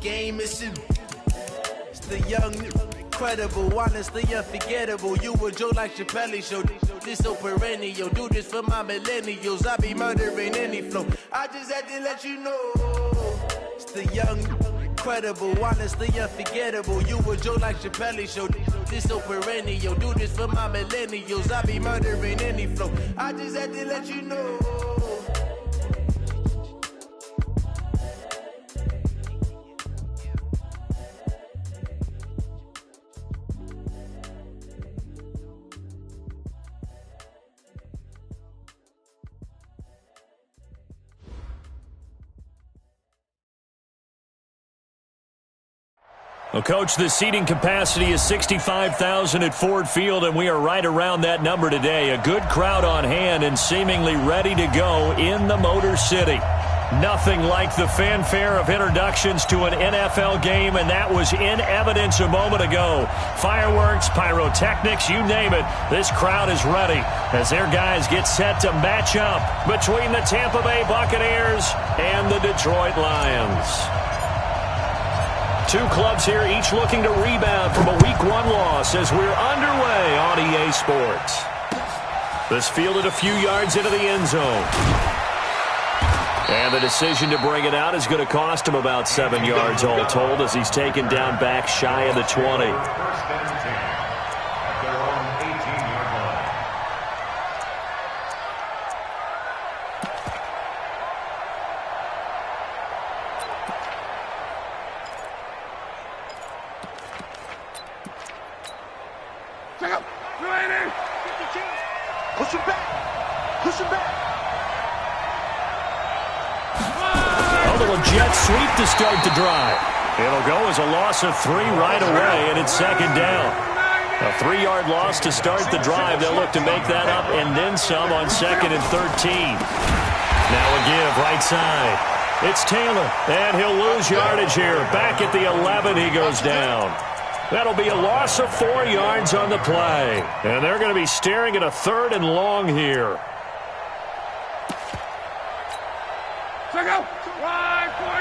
game, it's the young, incredible, honestly unforgettable. You a Joe like Chappelle show. This so perennial. Do this for my millennials. I be murdering any flow. I just had to let you know. It's the young, incredible, honestly unforgettable. You a Joe like Chappelle show. This so perennial. Do this for my millennials. I be murdering any flow. I just had to let you know. Well, Coach, the seating capacity is 65,000 at Ford Field, and we are right around that number today. A good crowd on hand and seemingly ready to go in the Motor City. Nothing like the fanfare of introductions to an NFL game, and that was in evidence a moment ago. Fireworks, pyrotechnics, you name it. This crowd is ready as their guys get set to match up between the Tampa Bay Buccaneers and the Detroit Lions. Two clubs here, each looking to rebound from a Week 1 loss as we're underway on EA Sports. This fielded a few yards into the end zone. And the decision to bring it out is going to cost him about 7 yards all told as he's taken down back shy of the 20. Push him back. Push him back. A little jet sweep to start the drive. It'll go as a loss of 3 right away, and it's second down. A 3-yard loss to start the drive. They'll look to make that up and then some on 2nd and 13. Now a give right side. It's Taylor, and he'll lose yardage here. Back at the 11, he goes down. That'll be a loss of 4 yards on the play. And they're going to be staring at a 3rd and long here. Check out. Right, 40.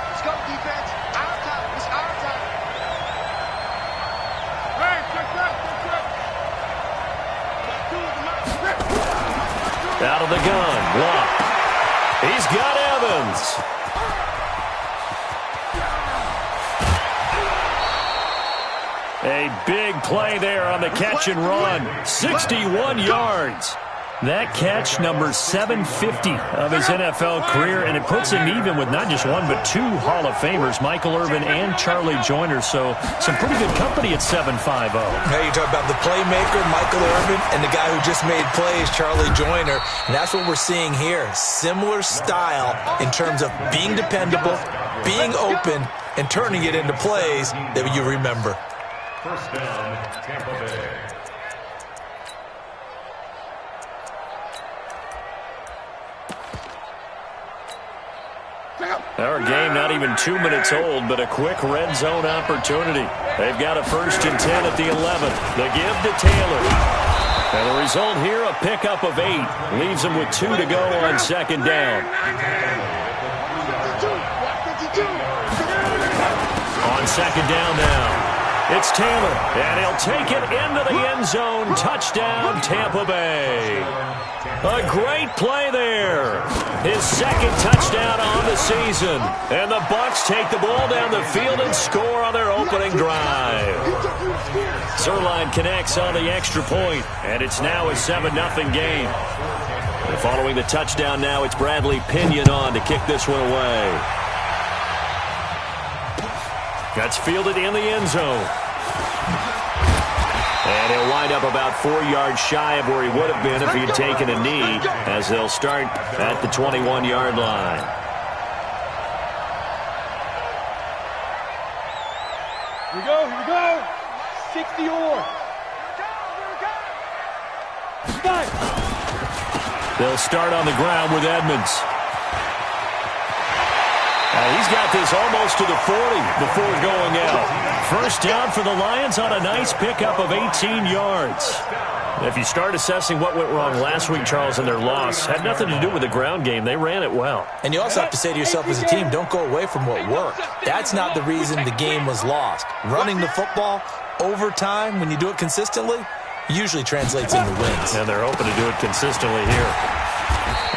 Let's go, defense. Our time. It's our time. Hey, check that. Out of the gun. Block. He's got Evans. A big play there on the catch and run. 61 yards. That catch, number 750 of his NFL career, and it puts him even with not just one but 2 Hall of Famers, Michael Irvin and Charlie Joyner. So some pretty good company at 750. Hey, you talk about the playmaker, Michael Irvin, and the guy who just made plays, Charlie Joyner. And that's what we're seeing here. Similar style in terms of being dependable, being open, and turning it into plays that you remember. First down, Tampa Bay. Our game not even 2 minutes old, but a quick red zone opportunity. They've got a 1st and 10 at the 11. The give to Taylor. And the result here, a pickup of 8. Leaves them with 2 to go on 2nd down. On 2nd down now. It's Taylor, and he'll take it into the end zone. Touchdown, Tampa Bay. A great play there. His 2nd touchdown on the season. And the Bucs take the ball down the field and score on their opening drive. Zerline connects on the extra point, and it's now a 7-0 game. And following the touchdown now, it's Bradley Pinion on to kick this one away. That's fielded in the end zone. And he'll wind up about 4 yards shy of where he would have been if he had taken a knee, as they'll start at the 21-yard line. Here we go. 60 or. They'll start on the ground with Edmonds. He's got this almost to the 40 before going out. First down for the Lions on a nice pickup of 18 yards. If you start assessing what went wrong last week, Charles, in their loss, had nothing to do with the ground game. They ran it well. And you also have to say to yourself as a team, don't go away from what worked. That's not the reason the game was lost. Running the football over time, when you do it consistently, usually translates into wins. And they're hoping to do it consistently here.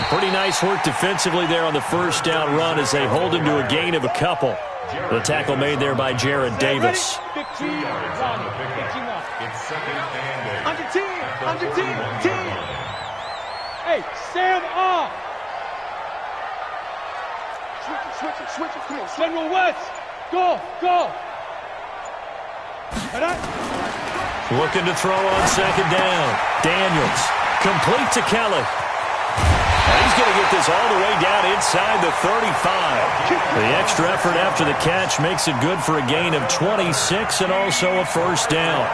Pretty nice work defensively there on the first down run as they hold him to a gain of a couple. The tackle made there by Jared Davis. 15 yards on the pickup. It's second and 8. Under 10. Hey, stand off. Switch it. Come on. Central West. Go. Looking to throw on second down. Daniels. Complete to Kelly. And he's going to get this all the way down inside the 35. The extra effort after the catch makes it good for a gain of 26 and also a first down.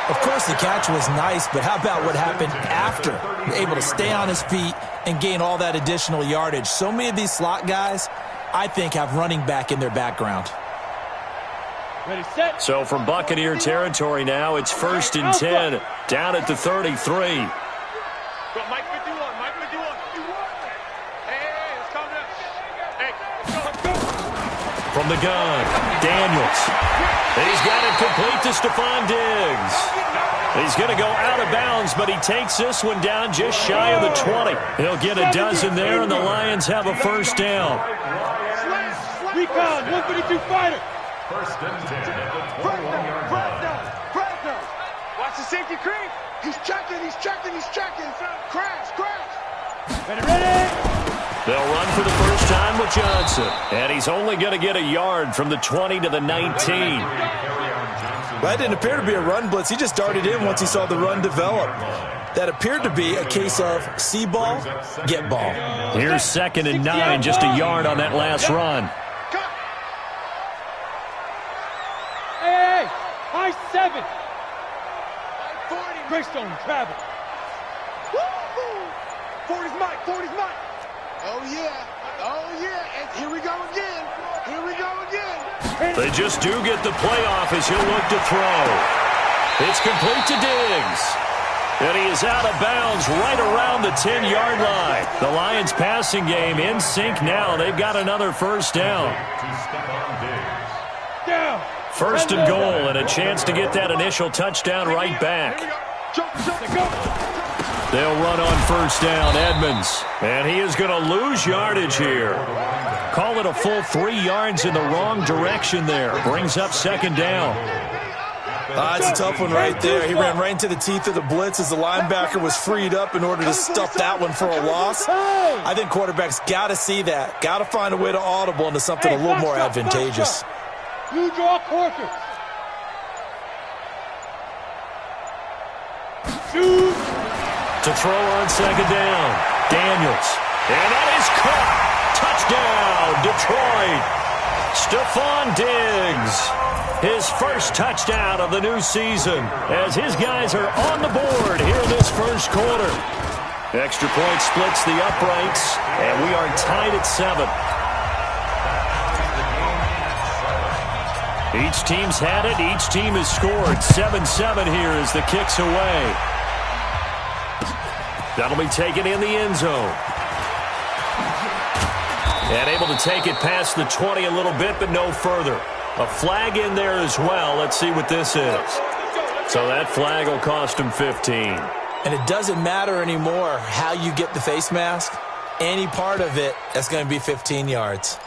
Of course, the catch was nice, but how about what happened after? Able to stay on his feet and gain all that additional yardage. So many of these slot guys, I think, have running back in their background. Ready, set. So from Buccaneer territory now, it's 1st and 10, down at the 33. Go, Mike 51. Hey, let's calm down. Hey, let's go. From the gun, Daniels. He's got it complete to Stephon Diggs. He's going to go out of bounds, but he takes this one down just shy of the 20. He'll get a dozen there, and the Lions have a first down. Recon, 152 fighter. First and 10 at the 21-yard line. Watch the safety creep. He's checking. Crash. Ready. They'll run for the first time with Johnson. And he's only going to get a yard from the 20 to the 19. That didn't appear to be a run blitz. He just darted in once he saw the run develop. That appeared to be a case of see ball, get ball. Here's 2nd and 9, just a yard on that last run. Hey, high 7. Greystone travel. 40's Mike. Oh, yeah. And here we go again. They just do get the playoff as he'll look to throw. It's complete to Diggs. And he is out of bounds right around the 10-yard line. The Lions passing game in sync now. They've got another first down. First and goal and a chance to get that initial touchdown right back. They'll run on first down, Edmonds. And he is going to lose yardage here. Call it a full 3 yards in the wrong direction there. Brings up second down. It's a tough one right there. He ran right into the teeth of the blitz as the linebacker was freed up in order to stuff that one for a loss. I think quarterbacks got to see that. Got to find a way to audible into something a little more advantageous. You draw quarters. Shoot. To throw on second down, Daniels. And that is caught. Touchdown, Detroit. Stephon Diggs. His first touchdown of the new season as his guys are on the board here this first quarter. Extra point splits the uprights, and we are tied at 7. Each team's had it. Each team has scored. 7-7 here as the kick's away. That'll be taken in the end zone. And able to take it past the 20 a little bit, but no further. A flag in there as well. Let's see what this is. So that flag will cost him 15. And it doesn't matter anymore how you get the face mask. Any part of it, that's going to be 15 yards.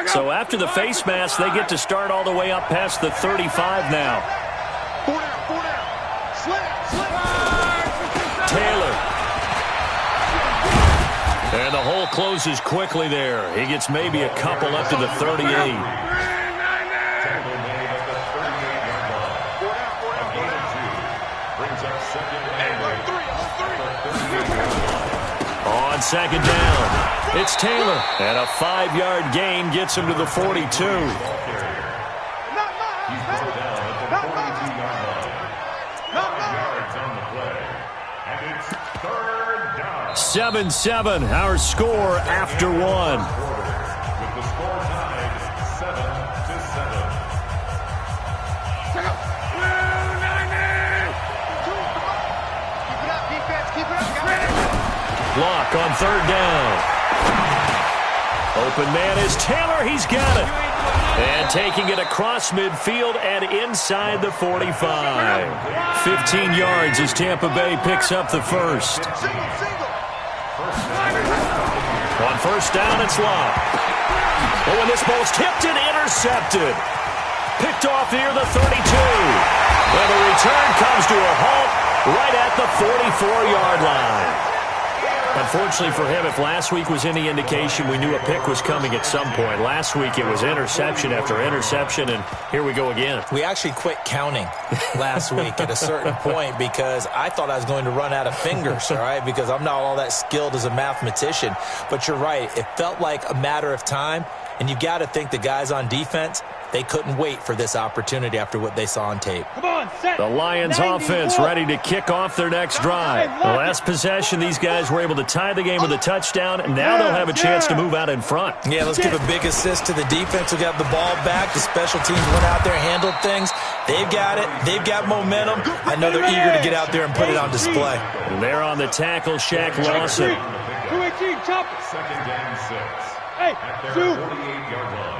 So after the face mask, they get to start all the way up past the 35 now. Taylor. And the hole closes quickly there. He gets maybe a couple up to the 38. On second down, it's Taylor. And a 5-yard gain gets him to the 42. 7-7, our score after 1. With the score tied 7-7. Block on third down. Open man is Taylor. He's got it. And taking it across midfield and inside the 45. 15 yards as Tampa Bay picks up the first. On first down, it's Love. Oh, and this ball's tipped and intercepted. Picked off near the 32. And the return comes to a halt right at the 44-yard line. Unfortunately for him, if last week was any indication, we knew a pick was coming at some point. Last week it was interception after interception, and here we go again. We actually quit counting last week at a certain point because I thought I was going to run out of fingers, all right, because I'm not all that skilled as a mathematician. But you're right. It felt like a matter of time, and you've got to think the guys on defense, they couldn't wait for this opportunity after what they saw on tape. Come on, set. The Lions offense ready to kick off their next drive. The last possession, these guys were able to tie the game with a touchdown, and now they'll have a chance to move out in front. Yeah, let's give a big assist to the defense who got the ball back. The special teams went out there and handled things. They've got it. They've got momentum. I know they're eager to get out there and put it on display. And they're on the tackle, Shaq Lawson. 218, chop. Second down 6. Hey, at their shoot. 48-yard line.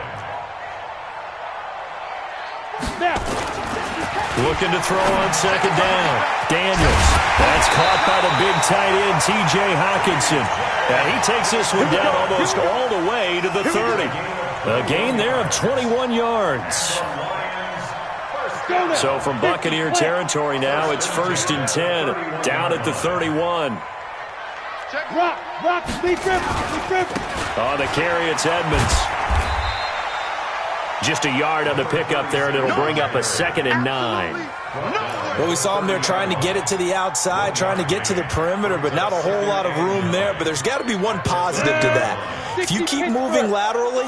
Looking to throw on second down. Daniels. That's caught by the big tight end, T.J. Hockenson. And he takes this one down almost all the way to the 30. A gain there of 21 yards. So from Buccaneer territory now, it's 1st and 10, down at the 31. Rock, be grip. On the carry, it's Edmonds. Just a yard on the pickup there, and it'll bring up a 2nd and 9. Well, we saw them there trying to get it to the outside, trying to get to the perimeter, but not a whole lot of room there. But there's got to be one positive to that. If you keep moving laterally,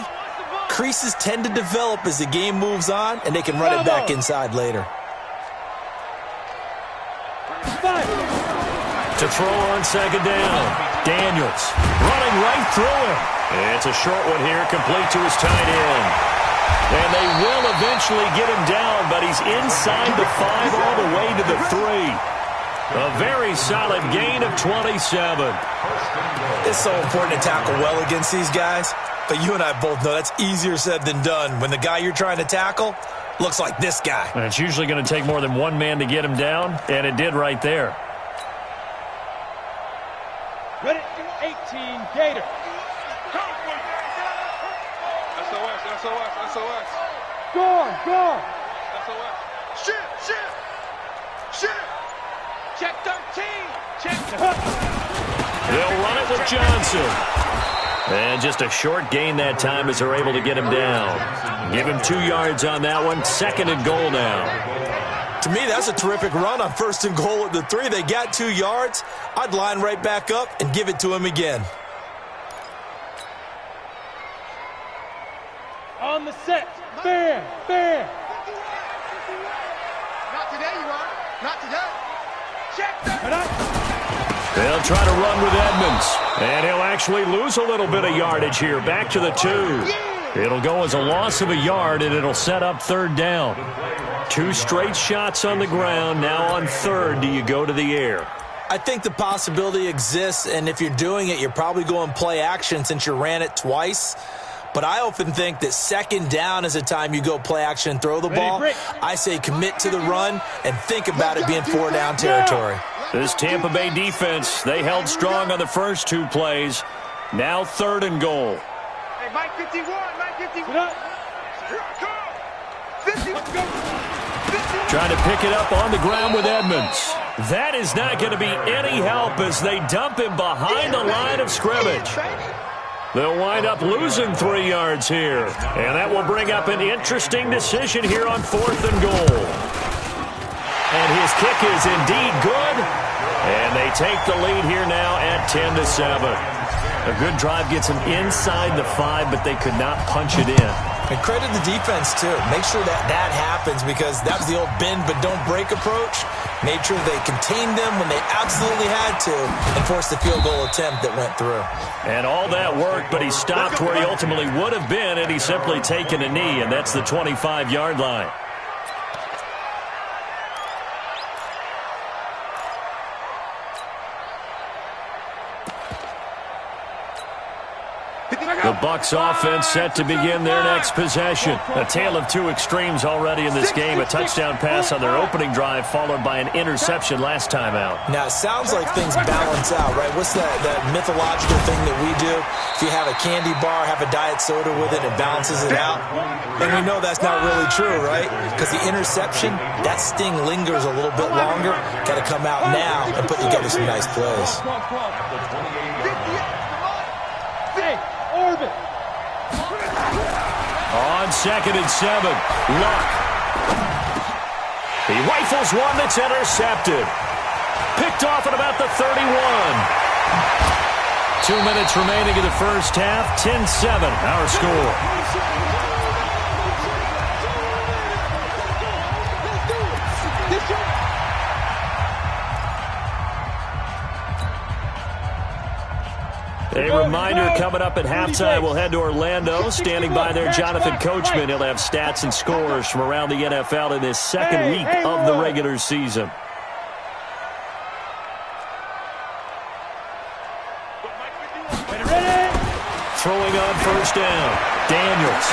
creases tend to develop as the game moves on, and they can run it back inside later. To throw on second down, Daniels running right through him. It's a short one here, complete to his tight end. And they will eventually get him down, but he's inside the 5 all the way to the 3. A very solid gain of 27. It's so important to tackle well against these guys, but you and I both know that's easier said than done when the guy you're trying to tackle looks like this guy. And it's usually going to take more than one man to get him down, and it did right there. Ready, 18, Gator. SOS. Go. SOS. Shit. Check 13. Check. They'll run it with Johnson. And just a short gain that time as they're able to get him down. Give him 2 yards on that one. 2nd and goal now. To me, that's a terrific run on 1st and goal at the 3. They got 2 yards. I'd line right back up and give it to him again. On the set. Fair. Not today, you are. Not today. Check 13. They'll try to run with Edmonds. And he'll actually lose a little bit of yardage here. Back to the 2. It'll go as a loss of a yard, and it'll set up 3rd down. 2 straight shots on the ground. Now on 3rd, do you go to the air? I think the possibility exists, and if you're doing it, you're probably going play action since you ran it twice. But I often think that 2nd down is a time you go play action and throw the ball. I say commit to the run and think about it being 4-down territory. This Tampa Bay defense, they held strong on the first 2 plays. Now 3rd and goal. Hey, Mike 51. Trying to pick it up on the ground with Edmonds. That is not going to be any help as they dump him behind the line of scrimmage. They'll wind up losing 3 yards here. And that will bring up an interesting decision here on 4th and goal. And his kick is indeed good. And they take the lead here now at 10-7. A good drive gets them inside the 5, but they could not punch it in. And credit the defense, too. Make sure that happens because that was the old bend but don't break approach. Made sure they contained them when they absolutely had to and forced the field goal attempt that went through. And all that worked, but he stopped where he ultimately would have been had he simply taken a knee, and that's the 25-yard line. The Bucs offense set to begin their next possession. A tale of two extremes already in this game. A touchdown pass on their opening drive followed by an interception last time out. Now, it sounds like things balance out, right? What's that mythological thing that we do? If you have a candy bar, have a diet soda with it, it balances it out. And we know that's not really true, right? Because the interception, that sting lingers a little bit longer. Got to come out now and put together some nice plays. On 2nd and 7, Luck. He rifles one that's intercepted. Picked off at about the 31. 2 minutes remaining in the first half. 10-7, our score. A reminder coming up at halftime, we'll head to Orlando. Standing by there, Jonathan Coachman. He'll have stats and scores from around the NFL in this second week of the regular season. Throwing on first down, Daniels.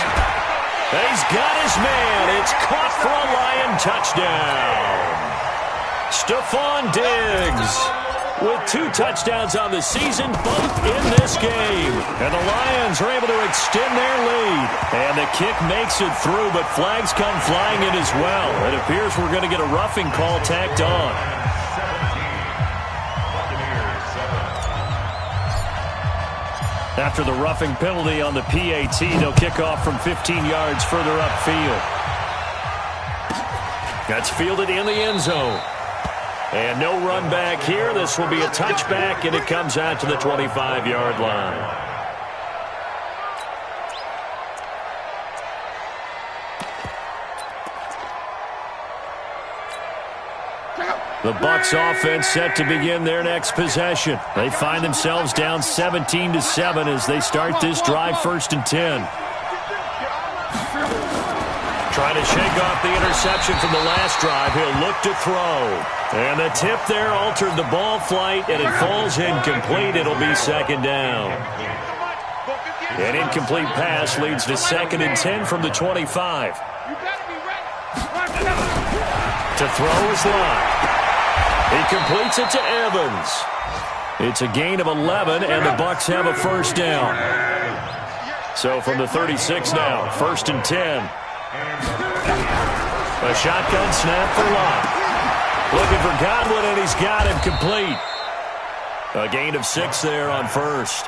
He's got his man. It's caught for a Lion touchdown. Stephon Diggs with 2 touchdowns on the season, both in this game. And the Lions are able to extend their lead. And the kick makes it through, but flags come flying in as well. It appears we're going to get a roughing call tacked on. After the roughing penalty on the PAT, they'll kick off from 15 yards further upfield. That's fielded in the end zone. And no run back here. This will be a touchback, and it comes out to the 25-yard line. The Bucs offense set to begin their next possession. They find themselves down 17-7 as they start this drive 1st and 10. Trying to shake off the interception from the last drive. He'll look to throw. And the tip there altered the ball flight, and it falls incomplete. It'll be 2nd down. An incomplete pass leads to 2nd and 10 from the 25. To throw is Locke. He completes it to Evans. It's a gain of 11, and the Bucs have a first down. So from the 36 now, 1st and 10. A shotgun snap for Locke. Looking for Godwin, and he's got him complete. A gain of 6 there on first.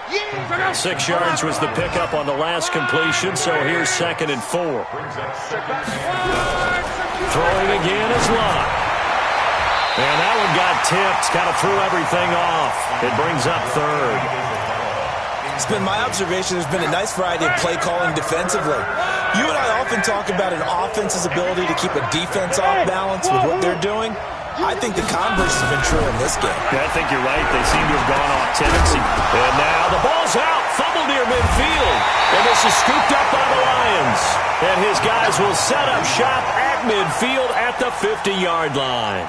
6 yards was the pickup on the last completion, so here's 2nd and 4. Throwing again is Locke. And that one got tipped. Kind of threw everything off. It brings up 3rd. It's been my observation there's been a nice variety of play calling defensively. You and I often talk about an offense's ability to keep a defense off balance with what they're doing. I think the converse has been true in this game. Yeah, I think you're right. They seem to have gone off tendency. And now the ball's out. Fumble near midfield. And this is scooped up by the Lions. And his guys will set up shop at midfield at the 50-yard line.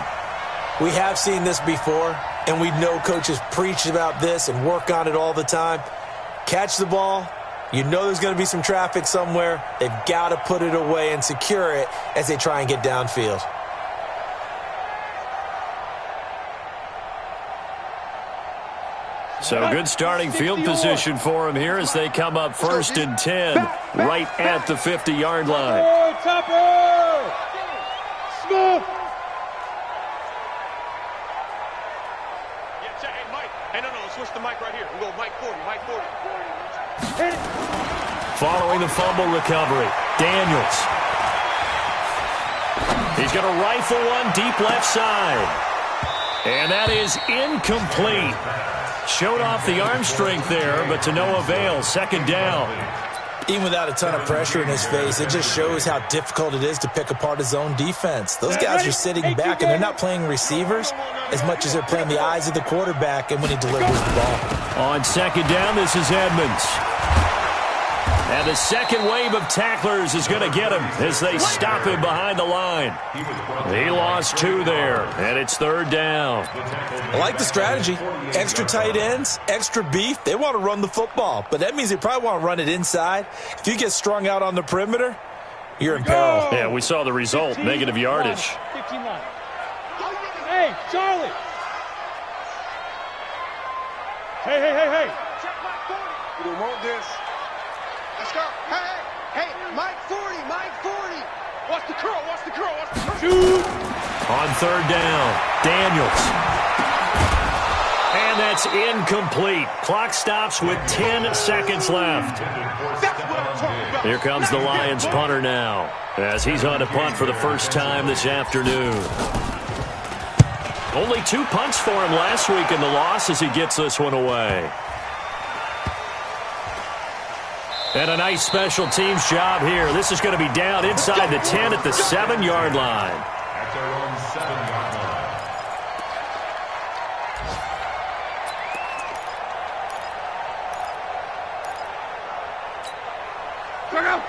We have seen this before, and we know coaches preach about this and work on it all the time. Catch the ball. You know there's going to be some traffic somewhere. They've got to put it away and secure it as they try and get downfield. So good starting field position for him here as they come up 1st and 10 right at the 50-yard line. Smooth. Switch the mic right here. We'll go mic 40, mic 40. Following the fumble recovery, Daniels. He's going to rifle one deep left side. And that is incomplete. Showed off the arm strength there, but to no avail. 2nd down. Even without a ton of pressure in his face, it just shows how difficult it is to pick apart his own defense. Those guys are sitting back, and they're not playing receivers as much as they're playing the eyes of the quarterback and when he delivers the ball. On 2nd down, this is Edmonds. And the second wave of tacklers is going to get him as they stop him behind the line. He lost 2 there, and it's 3rd down. I like the strategy. Extra tight ends, extra beef. They want to run the football, but that means they probably want to run it inside. If you get strung out on the perimeter, you're in peril. Yeah, we saw the result, negative yardage. 15-1. Hey, Charlie. Hey. Check Mike 40. We don't want this. Let's go. Hey, Mike 40. Watch the curl. Shoot. On 3rd down, Daniels. And that's incomplete. Clock stops with 10 seconds left. That's what I'm talking about. Here comes the Lions punter now, as he's on to punt for the first time this afternoon. Only 2 punts for him last week in the loss as he gets this one away. And a nice special teams job here. This is going to be down inside the 10 at the 7-yard line. At their own 7-yard line.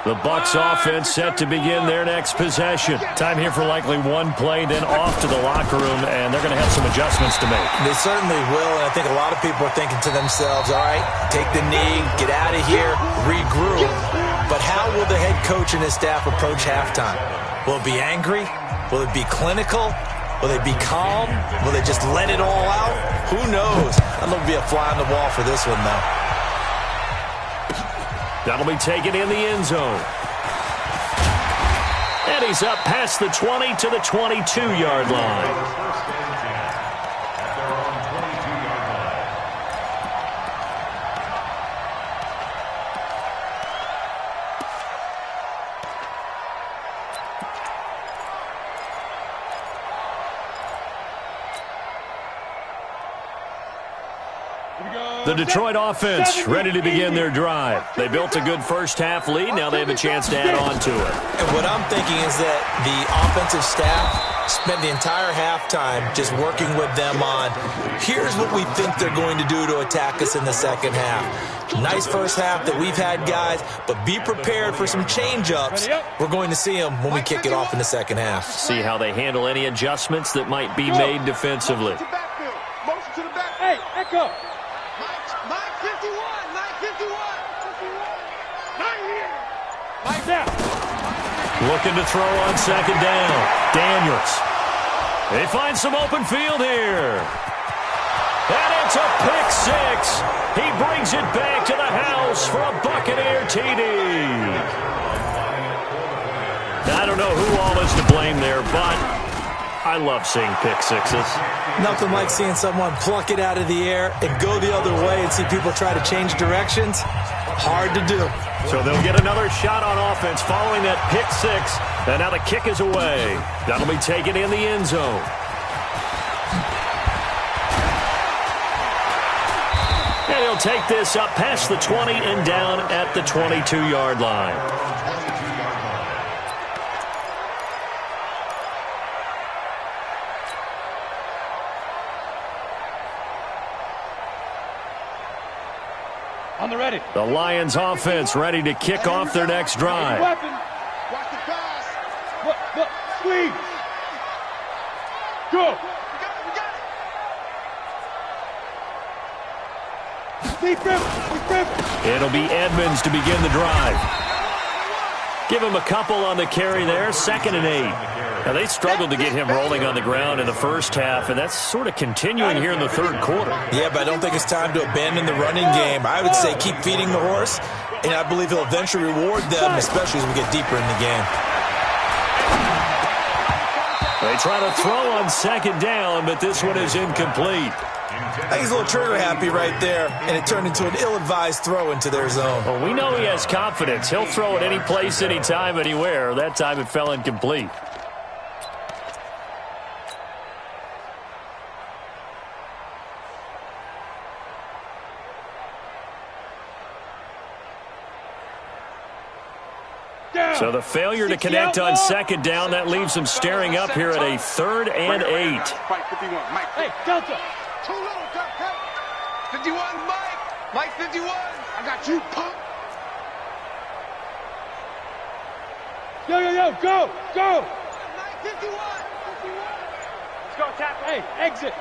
The Bucs offense set to begin their next possession. Time here for likely 1 play, then off to the locker room, and they're going to have some adjustments to make. They certainly will, and I think a lot of people are thinking to themselves, all right, take the knee, get out of here, regroup. But how will the head coach and his staff approach halftime? Will it be angry? Will it be clinical? Will they be calm? Will they just let it all out? Who knows? I'm going to be a fly on the wall for this one, though. That'll be taken in the end zone. And he's up past the 20 to the 22-yard line. The Detroit offense ready to begin their drive. They built a good first-half lead. Now they have a chance to add on to it. And what I'm thinking is that the offensive staff spent the entire halftime just working with them on, here's what we think they're going to do to attack us in the second half. Nice first half that we've had, guys, but be prepared for some change-ups. We're going to see them when we kick it off in the second half. See how they handle any adjustments that might be made defensively. Motion to the back. Hey, echo. Mike 51. Not here. Mike down. Looking to throw on second down. Daniels. They find some open field here. And it's a pick six. He brings it back to the house for a Buccaneer TD. I don't know who all is to blame there, but I love seeing pick sixes. Nothing like seeing someone pluck it out of the air and go the other way and see people try to change directions. Hard to do. So they'll get another shot on offense following that pick six. And now the kick is away. That'll be taken in the end zone. And he'll take this up past the 20 and down at the 22-yard line. On the ready. The Lions offense ready to kick off their next drive. Weapon. Watch the pass. Look. Squeeze. Go. We got it. Deep rim. It'll be Edmonds to begin the drive. Give him a couple on the carry there, 2nd and 8. Now, they struggled to get him rolling on the ground in the first half, and that's sort of continuing here in the third quarter. Yeah, but I don't think it's time to abandon the running game. I would say keep feeding the horse, and I believe he'll eventually reward them, especially as we get deeper in the game. They try to throw on second down, but this one is incomplete. I think he's a little trigger happy right there, and it turned into an ill-advised throw into their zone. Well, we know he has confidence. He'll throw it any place, anytime, anywhere. That time it fell incomplete. So the failure to connect on second down, that leaves them staring up here at a 3rd and 8. Mike 51. Mike. Hey, Delta. Too little, Delta. 51, Mike. Mike 51. I got you, punk. Go, go, go. 51. Let's go, tap. Hey, exit.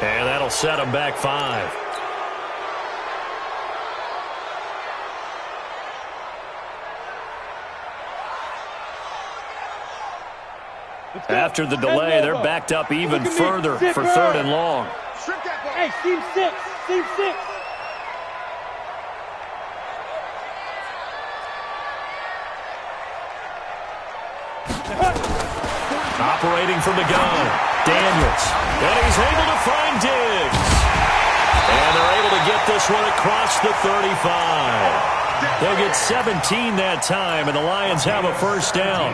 And that'll set him back 5. After the delay, they're backed up even further for 3rd and long. Hey, team 6. Team 6. Operating from the gun, Daniels. And he's able to find Diggs. And they're able to get this one across the 35. They'll get 17 that time, and the Lions have a first down.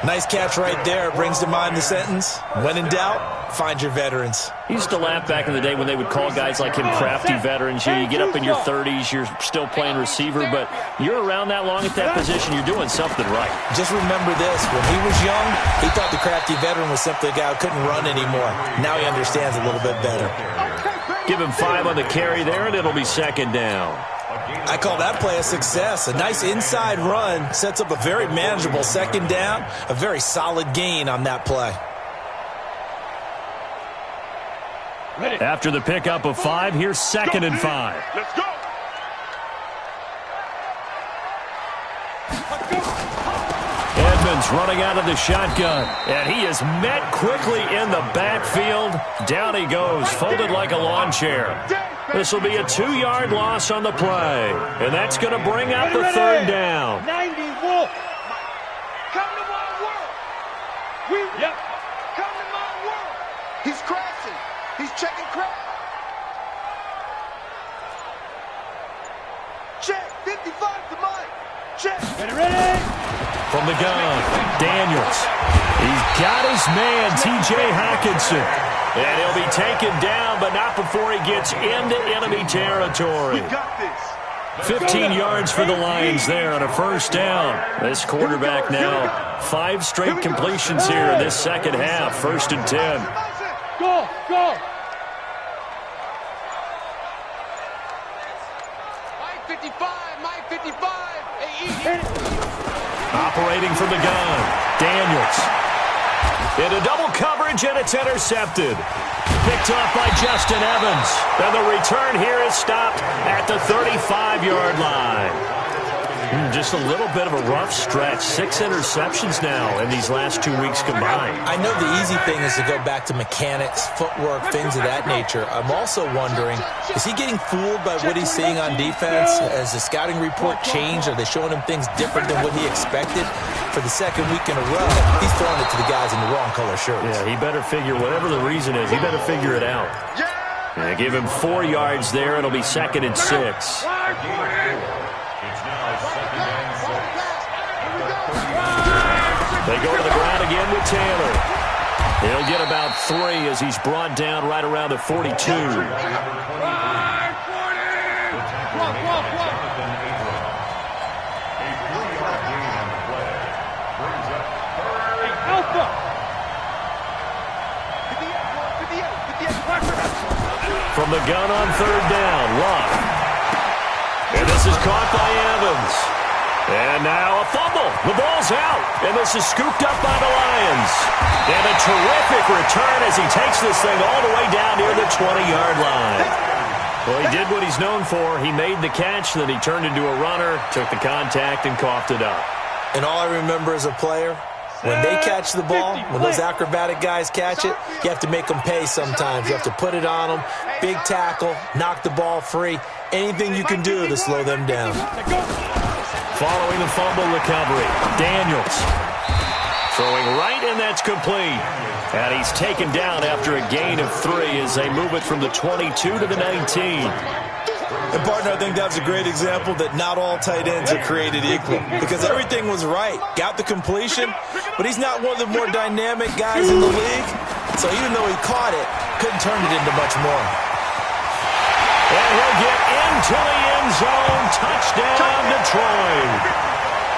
Nice catch right there. Brings to mind the sentence, when in doubt, find your veterans. He used to laugh back in the day when they would call guys like him crafty veterans. You get up in your 30s, you're still playing receiver, but you're around that long at that position, you're doing something right. Just remember this. When he was young, he thought the crafty veteran was simply a guy who couldn't run anymore. Now he understands a little bit better. Give him 5 on the carry there, and it'll be 2nd down. I call that play a success. A nice inside run sets up a very manageable 2nd down. A very solid gain on that play. After the pickup of 5, here's 2nd and 5. Let's go. Edmonds running out of the shotgun, and he is met quickly in the backfield. Down he goes, folded like a lawn chair. This will be a 2-yard loss on the play, and that's going to bring up the 3rd down. 90 Wolf. Come to my world. Come to my world. He's crashing. He's checking crash. Check. 55 to Mike. Check. Ready. From the gun, Daniels. He's got his man, T.J. Hockenson. And he'll be taken down, but not before he gets into enemy territory. 15 yards for the Lions there on a first down. This quarterback now 5 straight completions here in this second half. 1st and 10. Go, go. Mike 55, Mike 55. Operating from the gun, Daniels. Into double coverage, and it's intercepted. Picked off by Justin Evans. And the return here is stopped at the 35-yard line. Just a little bit of a rough stretch. 6 interceptions now in these last 2 weeks combined. I know the easy thing is to go back to mechanics, footwork, things of that nature. I'm also wondering, is he getting fooled by what he's seeing on defense? Has the scouting report changed? Are they showing him things different than what he expected? For the 2nd week in a row, he's throwing it to the guys in the wrong color shirts. Yeah, he better figure, whatever the reason is, he better figure it out. Yeah, give him 4 yards there. It'll be 2nd and 6. They go to the ground again with Taylor. He'll get about 3 as he's brought down right around the 42. From the gun on 3rd down, Love. And this is caught by Evans. And now a fumble. The ball's out. And this is scooped up by the Lions. And a terrific return as he takes this thing all the way down near the 20-yard line. Well, he did what he's known for. He made the catch, then he turned into a runner, took the contact, and coughed it up. And all I remember as a player, when they catch the ball, when those acrobatic guys catch it, you have to make them pay sometimes. You have to put it on them, big tackle, knock the ball free. Anything you can do to slow them down. Following the fumble recovery, Daniels throwing right, and that's complete. And he's taken down after a gain of 3 as they move it from the 22 to the 19. And, partner, I think that's a great example that not all tight ends are created equal because everything was right. Got the completion, but he's not one of the more dynamic guys in the league. So even though he caught it, couldn't turn it into much more. And he'll get into the end zone. Touchdown, Detroit.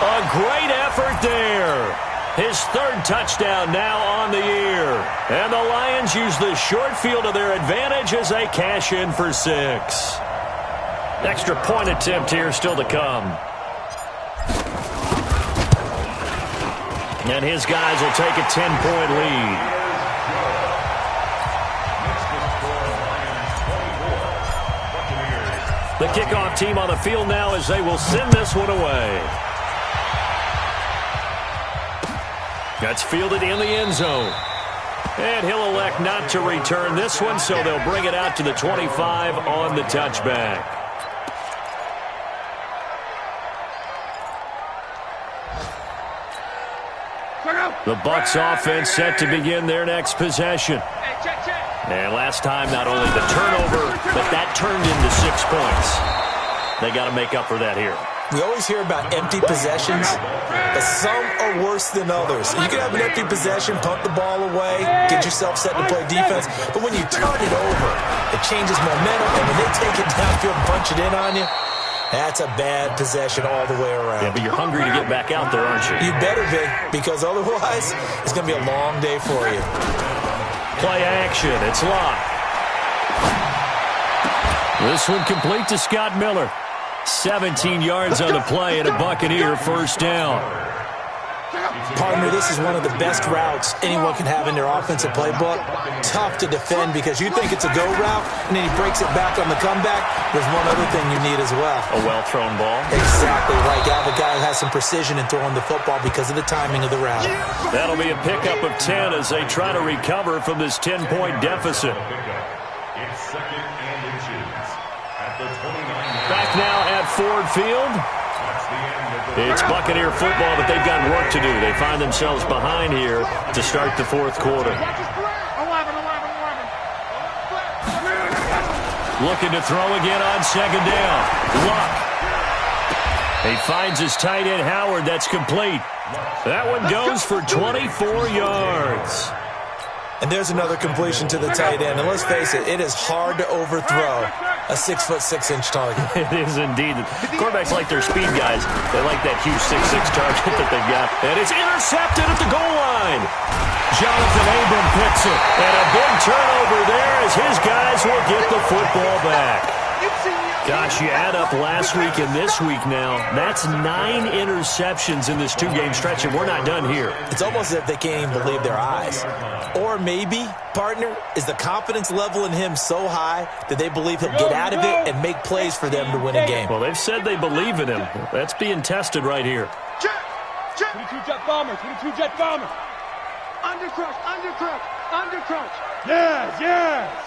A great effort there. His third touchdown now on the year. And the Lions use the short field to their advantage as they cash in for 6. Extra point attempt here still to come. And his guys will take a 10-point lead. The kickoff team on the field now as they will send this one away. That's fielded in the end zone. And he'll elect not to return this one, so they'll bring it out to the 25 on the touchback. The Bucs offense set to begin their next possession. And last time, not only the turnover, but that turned into 6 points. They got to make up for that here. We always hear about empty possessions, but some are worse than others. You can have an empty possession, punt the ball away, get yourself set to play defense, but when you turn it over, it changes momentum, and when they take it downfield and punch it in on you, that's a bad possession all the way around. Yeah, but you're hungry to get back out there, aren't you? You better be, because otherwise, it's going to be a long day for you. Play action. It's locked. This one complete to Scott Miller. 17 yards on the play and a Buccaneer first down. Partner, this is one of the best routes anyone can have in their offensive playbook. Tough to defend because you think it's a go route, and then he breaks it back on the comeback. There's one other thing you need as well. A well-thrown ball. Exactly right. You have a guy who has some precision in throwing the football because of the timing of the route. That'll be a pickup of 10 as they try to recover from this 10-point deficit. It's second and inches at the 29. Back now at Ford Field. It's Buccaneer football, but they've got work to do. They find themselves behind here to start the fourth quarter. Looking to throw again on second down. Luck. He finds his tight end, Howard. That's complete. That one goes for 24 yards. And there's another completion to the tight end. And let's face it, it is hard to overthrow a 6'6" target. It is indeed. Quarterbacks like their speed guys. They like that huge 6'6" target that they've got. And it's intercepted at the goal line. Jonathan Abram picks it. And a big turnover there as his guys will get the football back. Gosh, you add up last week and this week now, that's 9 interceptions in this 2-game stretch, and we're not done here. It's almost as if they can't even believe their eyes. Or maybe, partner, is the confidence level in him so high that they believe he'll get out of it and make plays for them to win a game. Well, they've said they believe in him. That's being tested right here. 22 jet bomber, 22 jet bomber. Undercrouch, undercrouch, undercrouch. Yes.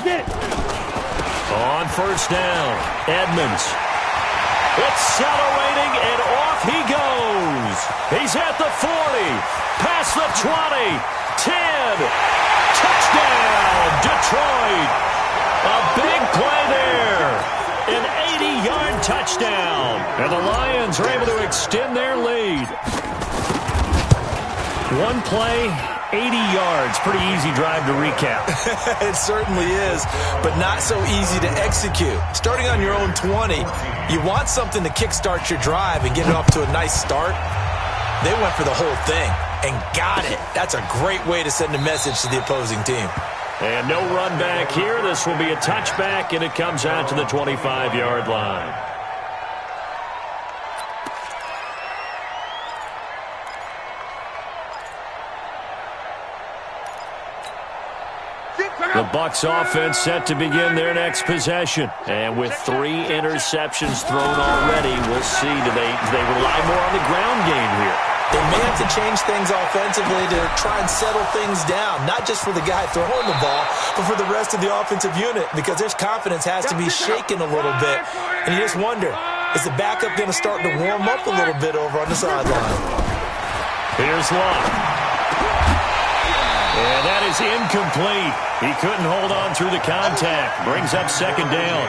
Get it. On first down, Edmonds. Accelerating, and off he goes. He's at the 40, past the 20, 10. Touchdown, Detroit. A big play there. An 80-yard touchdown. And the Lions are able to extend their lead. One play, 80 yards. Pretty easy drive to recap. It certainly is, but not so easy to execute. Starting on your own 20, you want something to kickstart your drive and get it off to a nice start. They went for the whole thing and got it. That's a great way to send a message to the opposing team. And no run back here. This will be a touchback, and it comes out to the 25-yard line. The Bucs offense set to begin their next possession. And with 3 interceptions thrown already, we'll see, do they rely more on the ground game here? They may have to change things offensively to try and settle things down, not just for the guy throwing the ball, but for the rest of the offensive unit, because their confidence has to be shaken a little bit. And you just wonder, is the backup going to start to warm up a little bit over on the sideline? Here's Luck. And that is incomplete. He couldn't hold on through the contact. Brings up second down.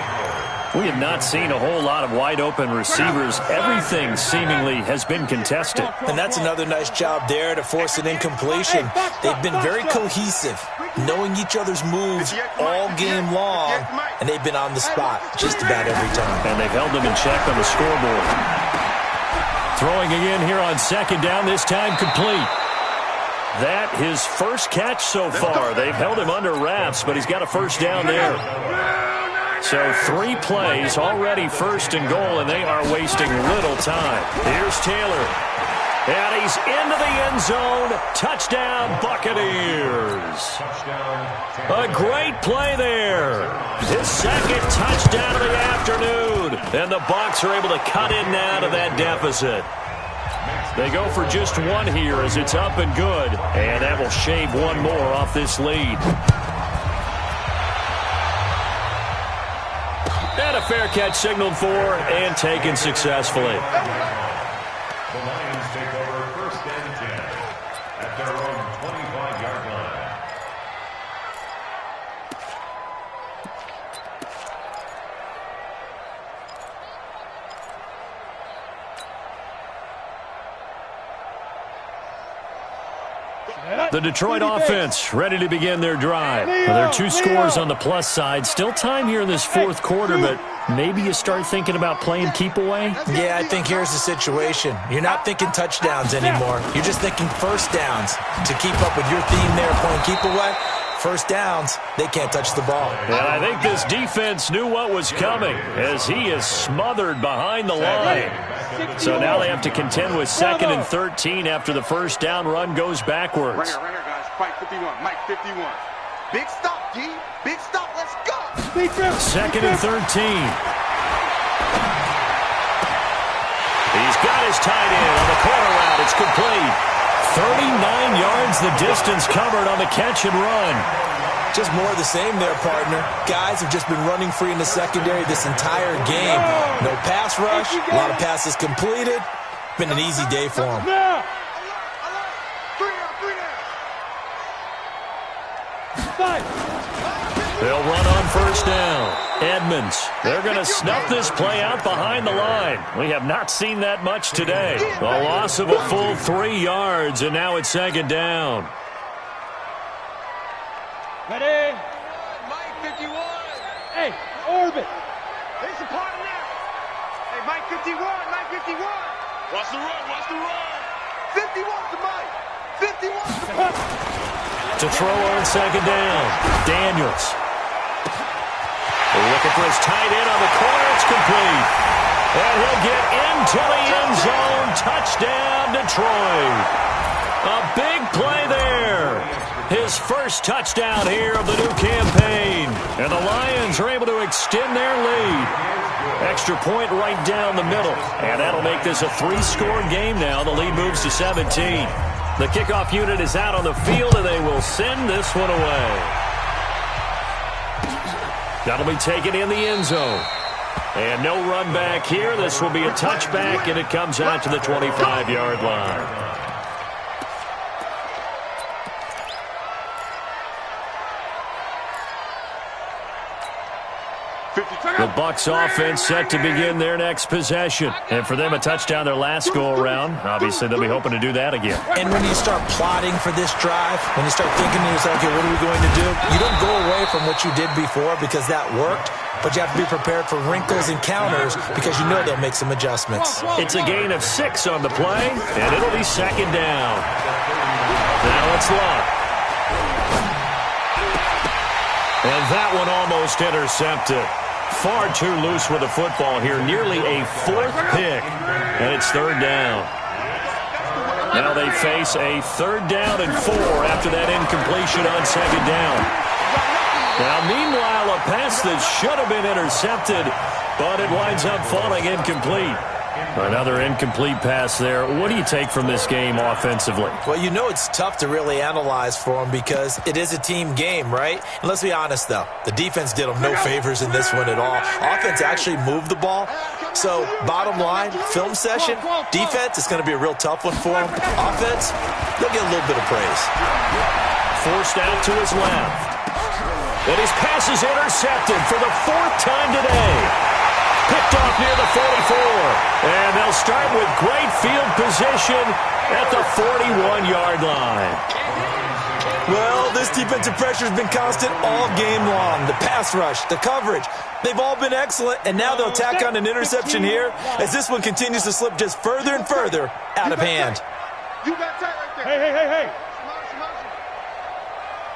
We have not seen a whole lot of wide-open receivers. Everything seemingly has been contested. And that's another nice job there to force an incompletion. They've been very cohesive, knowing each other's moves all game long, and they've been on the spot just about every time. And they've held them in check on the scoreboard. Throwing again here on second down, this time complete. That his first catch so far. They've held him under wraps, but he's got a first down there. So 3 plays, already first and goal, and they are wasting little time. Here's Taylor. And he's into the end zone. Touchdown, Buccaneers. A great play there. His second touchdown of the afternoon. And the Bucs are able to cut in now to that deficit. They go for just 1 here as it's up and good. And that will shave 1 more off this lead. And a fair catch signaled for and taken successfully. The Lions take over first and 10 at their own 25-yard line. The Detroit offense ready to begin their drive. Well, there are 2 scores on the plus side. Still time here in this 4th quarter, but maybe you start thinking about playing keep away? Yeah, I think here's the situation. You're not thinking touchdowns anymore. You're just thinking first downs. To keep up with your theme there, playing keep away, first downs, they can't touch the ball. And I think this defense knew what was coming as he is smothered behind the line. So now they have to contend with 2nd and 13 after the first down run goes backwards. Right here, guys. Mike 51. Mike 51. Big stop, D. Big stop. Let's go. 2nd and 13. He's got his tight end on the corner route. It's complete. 39 yards the distance covered on the catch and run. Just more of the same there, partner. Guys have just been running free in the secondary this entire game. No pass rush, a lot of passes completed. Been an easy day for them. They'll run on first down. Edmonds, they're going to snuff this play out behind the line. We have not seen that much today. The loss of a full 3 yards, and now it's 2nd down. Ready? Mike 51. Hey, orbit. There's a part of that. Hey, Mike 51. Mike 51. Watch the run. Watch the run. 51 to Mike. 51 to Mike. To throw on 2nd down. Daniels. Looking for his tight end on the corner. It's complete. And he'll get into the end zone. Touchdown, Detroit. A big play there. His first touchdown here of the new campaign. And the Lions are able to extend their lead. Extra point right down the middle. And that'll make this a 3-score game now. The lead moves to 17. The kickoff unit is out on the field, and they will send this one away. That'll be taken in the end zone. And no run back here. This will be a touchback, and it comes out to the 25-yard line. The Bucs offense set to begin their next possession. And for them, a touchdown their last go-around. Obviously, they'll be hoping to do that again. And when you start plotting for this drive, when you start thinking to yourself, okay, what are we going to do? You don't go away from what you did before because that worked, but you have to be prepared for wrinkles and counters because you know they'll make some adjustments. It's a gain of 6 on the play, and it'll be 2nd down. Now it's Love. And that one almost intercepted. Far too loose with the football here. Nearly a 4th pick. And it's 3rd down. Now they face a 3rd down and 4 after that incompletion on 2nd down. Now, meanwhile, a pass that should have been intercepted, but it winds up falling incomplete. Another incomplete pass there. What do you take from this game offensively? Well, you know it's tough to really analyze for them because it is a team game, right? And let's be honest, though. The defense did them no favors in this one at all. Offense actually moved the ball. So, bottom line, film session, defense, it's going to be a real tough one for them. Offense, they'll get a little bit of praise. Forced out to his left. And his pass is intercepted for the 4th time today. Picked off near the 44. And they'll start with great field position at the 41-yard line. Well, this defensive pressure has been constant all game long. The pass rush, the coverage, they've all been excellent, and now they'll tack on an interception here as this one continues to slip just further and further out of hand. You got tight right there. Hey.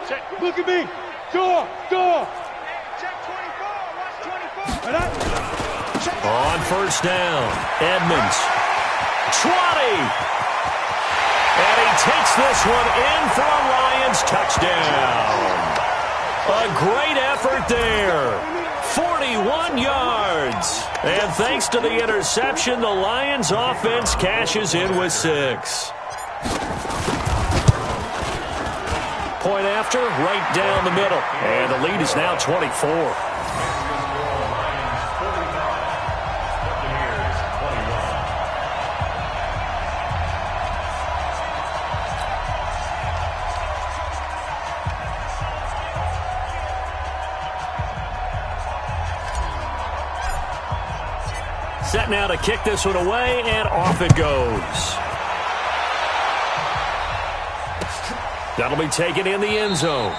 Check. Look at me. Door. Check 24. Watch 24. On first down, Edmonds. 20. And he takes this one in for a Lions touchdown. A great effort there. 41 yards. And thanks to the interception, the Lions offense cashes in with 6. Point after, right down the middle. And the lead is now 24. Set now to kick this one away, and off it goes. That'll be taken in the end zone.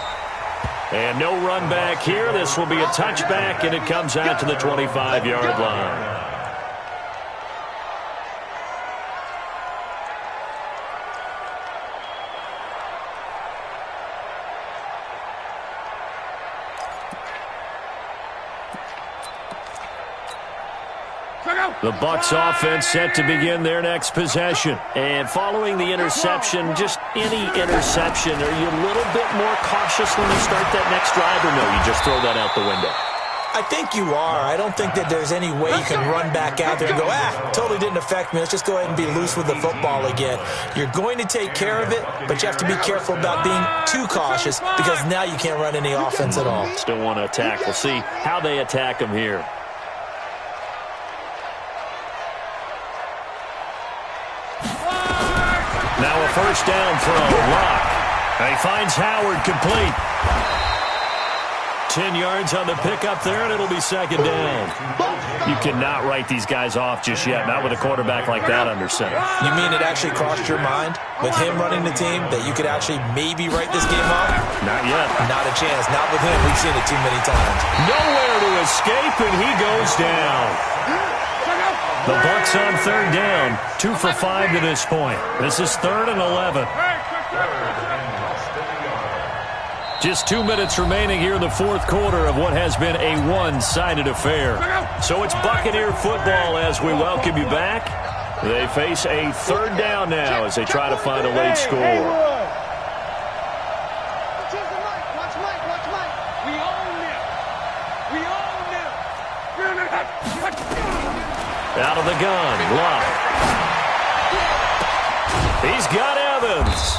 And no run back here. This will be a touchback, and it comes out to the 25-yard line. The Bucs offense set to begin their next possession. And following the interception, just any interception, are you a little bit more cautious when you start that next drive, or no, you just throw that out the window? I think you are. I don't think that there's any way you can run back out there and go, totally didn't affect me. Let's just go ahead and be loose with the football again. You're going to take care of it, but you have to be careful about being too cautious because now you can't run any offense at all. Still want to attack. We'll see how they attack them here. Now a first down throw. Lock. And he finds Howard complete. 10 yards on the pickup there, and it'll be second down. You cannot write these guys off just yet, not with a quarterback like that under center. You mean it actually crossed your mind with him running the team that you could actually maybe write this game off? Not yet. Not a chance. Not with him. We've seen it too many times. Nowhere to escape, and he goes down. The Bucs on third down, 2 for 5 to this point. This is 3rd and 11. Just 2 minutes remaining here in the fourth quarter of what has been a one-sided affair. So it's Buccaneer football as we welcome you back. They face a third down now as they try to find a late score. Out of the gun, Locke. He's got Evans.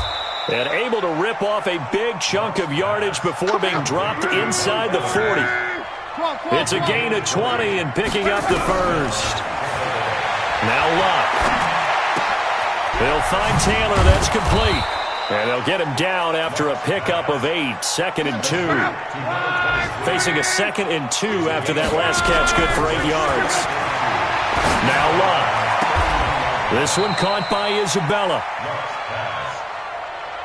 And able to rip off a big chunk of yardage before being dropped inside the 40. It's a gain of 20 and picking up the first. Now Locke. They'll find Taylor. That's complete. And they'll get him down after a pickup of 8. 2nd and 2. Facing a 2nd and 2 after that last catch. Good for 8 yards. Now Locke. This one caught by Isabella.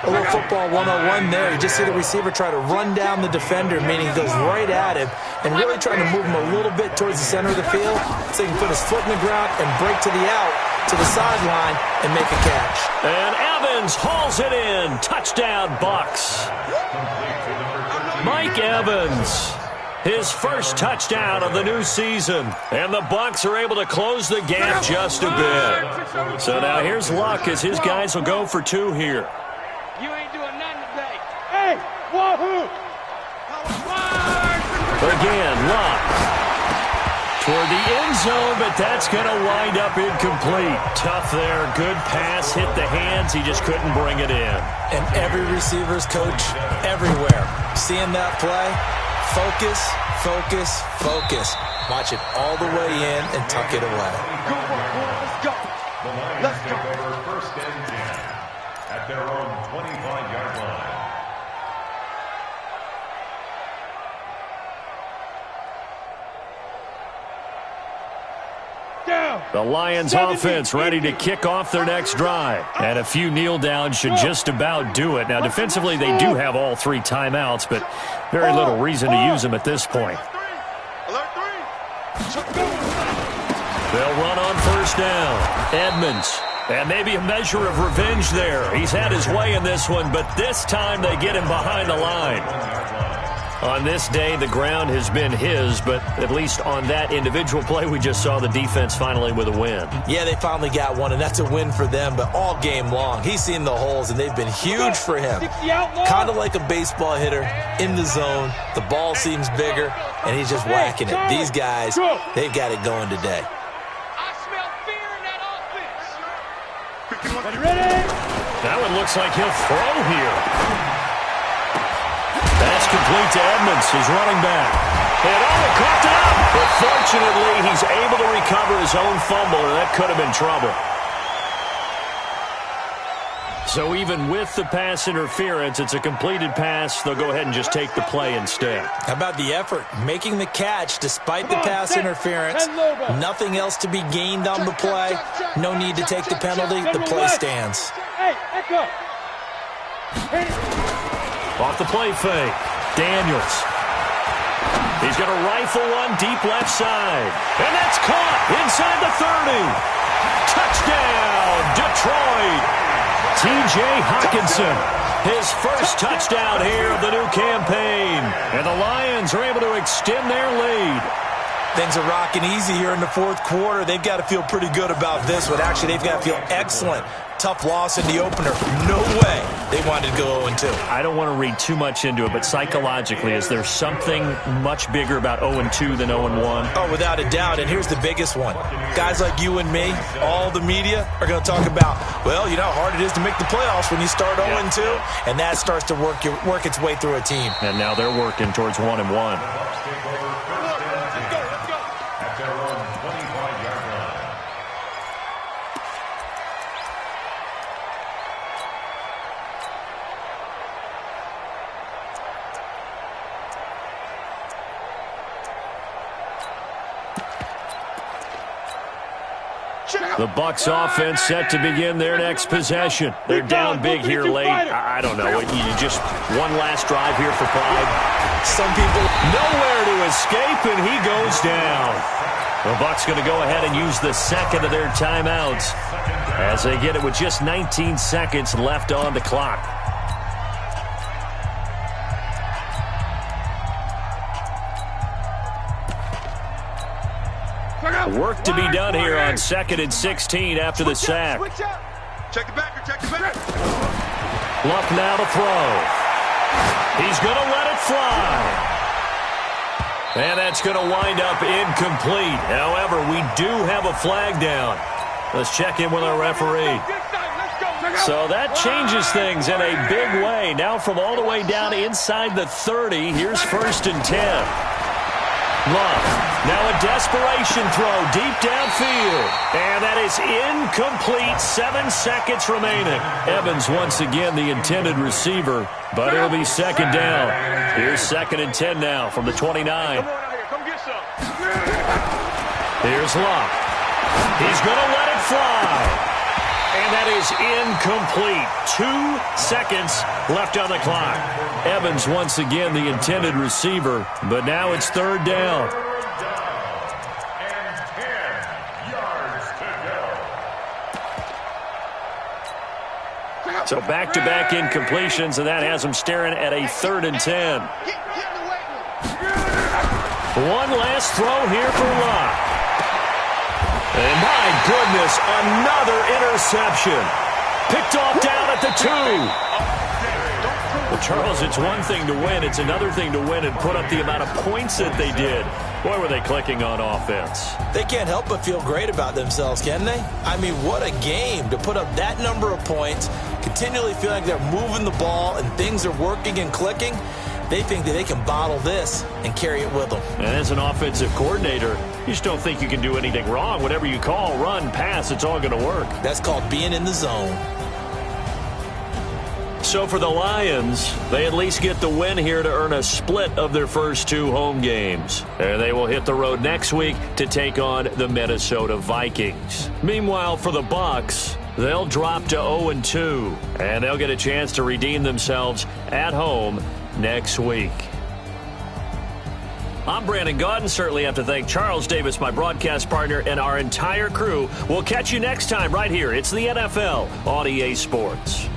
A little football 101 there. You just see the receiver try to run down the defender, meaning he goes right at him and really trying to move him a little bit towards the center of the field so he can put his foot in the ground and break to the out, to the sideline, and make a catch. And Evans hauls it in. Touchdown, Bucs. Mike Evans. His first touchdown of the new season. And the Bucs are able to close the gap just a bit. So now here's Luck as his guys will go for 2 here. You ain't doing nothing today. Hey, wahoo! Again, Luck. Toward the end zone, but that's going to wind up incomplete. Tough there. Good pass. Hit the hands. He just couldn't bring it in. And every receiver's coach everywhere. Seeing that play, focus, focus, focus. Watch it all the way in and tuck it away. Go, let's go. Let's go. First and 10 at their own 25-yard line. Down. The Lions offense ready to kick off their next drive. And a few kneel downs should just about do it. Now, defensively, they do have all 3 timeouts, but very little reason to use them at this point. They'll run on first down. Edmonds. And maybe a measure of revenge there. He's had his way in this one, but this time they get him behind the line. On this day, the ground has been his, but at least on that individual play, we just saw the defense finally with a win. Yeah, they finally got one, and that's a win for them, but all game long, he's seen the holes, and they've been huge for him. Kind of like a baseball hitter in the zone. The ball seems bigger, and he's just whacking it. These guys, they've got it going today. That one looks like he'll throw here. That's complete to Edmonds, his running back. And he caught it up. But fortunately, he's able to recover his own fumble, or that could have been trouble. So even with the pass interference, it's a completed pass. They'll go ahead and just take the play instead. How about the effort? Making the catch despite the pass interference. Nothing else to be gained on the play. No need to take the penalty. The play stands. Off the play fake. Daniels. He's going to rifle one deep left side. And that's caught inside the 30. Touchdown, Detroit. T.J. Hockenson, his first touchdown here of the new campaign. And the Lions are able to extend their lead. Things are rocking easy here in the 4th quarter. They've got to feel pretty good about this one. Actually, they've got to feel excellent. Tough loss in the opener. No way they wanted to go 0-2. I don't want to read too much into it, but psychologically, is there something much bigger about 0-2 than 0-1? Oh, without a doubt, and here's the biggest one. Guys like you and me, all the media, are going to talk about, well, you know how hard it is to make the playoffs when you start 0-2, and that starts to work its way through a team. And now they're working towards 1-1. The Bucs offense set to begin their next possession. They're down big here late. I don't know. You just one last drive here for pride. Some people nowhere to escape, and he goes down. The Bucs going to go ahead and use the second of their timeouts as they get it with just 19 seconds left on the clock. Work to be done here on 2nd and 16 after the sack. Check the back, check the back. Luck now to throw. He's going to let it fly. And that's going to wind up incomplete. However, we do have a flag down. Let's check in with our referee. So that changes things in a big way. Now from all the way down inside the 30, here's 1st and 10. Love. Now a desperation throw deep downfield. And that is incomplete. 7 seconds remaining. Evans once again the intended receiver, but it'll be 2nd down. Here's 2nd and 10 now from the 29. Here's Love. He's going to let it fly. And that is incomplete. 2 seconds left on the clock. Evans once again the intended receiver, but now it's 3rd down. And 10 yards to go. So back-to-back incompletions, and that has them staring at a 3rd and 10. One last throw here for Locke. And my goodness, another interception. Picked off down at the 2. Well, Charles, it's one thing to win. It's another thing to win and put up the amount of points that they did. Boy, were they clicking on offense. They can't help but feel great about themselves, can they? I mean, what a game to put up that number of points, continually feeling like they're moving the ball and things are working and clicking. They think that they can bottle this and carry it with them. And as an offensive coordinator, you just don't think you can do anything wrong. Whatever you call, run, pass, it's all going to work. That's called being in the zone. So for the Lions, they at least get the win here to earn a split of their first 2 home games. And they will hit the road next week to take on the Minnesota Vikings. Meanwhile, for the Bucs, they'll drop to 0-2, and they'll get a chance to redeem themselves at home next week. I'm Brandon Gaudin. Certainly have to thank Charles Davis, my broadcast partner, and our entire crew. We'll catch you next time right here. It's the NFL on EA Sports.